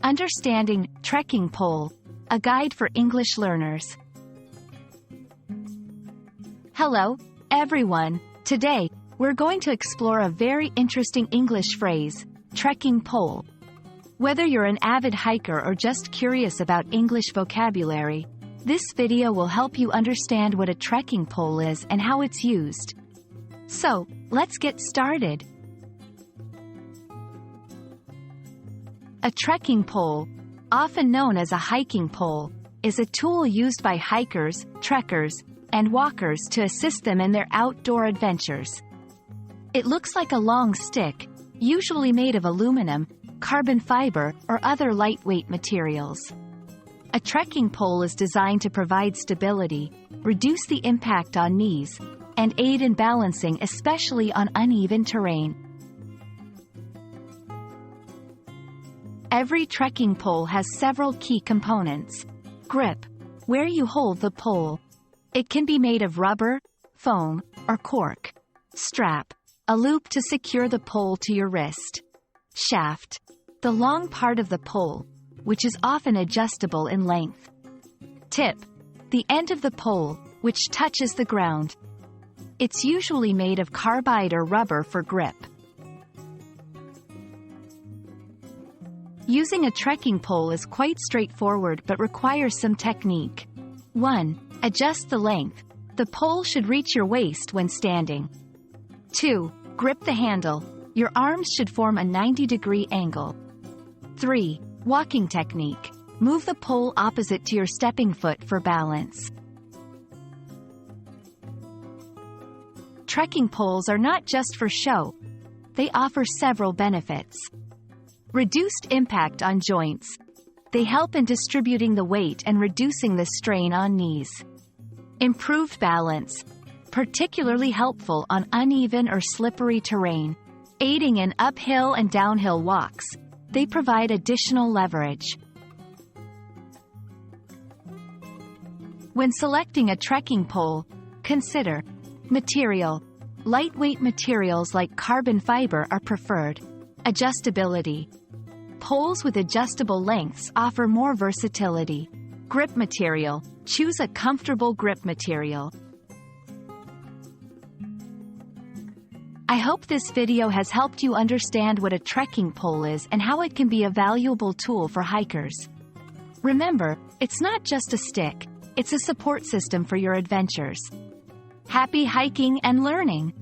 Understanding Trekking Pole, a guide for English learners. Hello, everyone. Today, we're going to explore a very interesting English phrase, trekking pole. Whether you're an avid hiker or just curious about English vocabulary, this video will help you understand what a trekking pole is and how it's used. So, let's get started. A trekking pole, often known as a hiking pole, is a tool used by hikers, trekkers, and walkers to assist them in their outdoor adventures. It looks like a long stick, usually made of aluminum, carbon fiber, or other lightweight materials. A trekking pole is designed to provide stability, reduce the impact on knees, and aid in balancing, especially on uneven terrain. Every trekking pole has several key components. Grip, where you hold the pole. It can be made of rubber, foam, or cork. Strap, a loop to secure the pole to your wrist. Shaft, the long part of the pole, which is often adjustable in length. Tip, the end of the pole, which touches the ground. It's usually made of carbide or rubber for grip. Using a trekking pole is quite straightforward but requires some technique. 1. Adjust the length. The pole should reach your waist when standing. 2. Grip the handle. Your arms should form a 90-degree angle. 3. Walking technique. Move the pole opposite to your stepping foot for balance. Trekking poles are not just for show. They offer several benefits. Reduced impact on joints. They help in distributing the weight and reducing the strain on knees. Improved balance. Particularly helpful on uneven or slippery terrain. Aiding in uphill and downhill walks. They provide additional leverage. When selecting a trekking pole, consider material. Lightweight materials like carbon fiber are preferred. Adjustability. Poles with adjustable lengths offer more versatility. Grip material. Choose a comfortable grip material. I hope this video has helped you understand what a trekking pole is and how it can be a valuable tool for hikers. Remember, it's not just a stick, it's a support system for your adventures. Happy hiking and learning!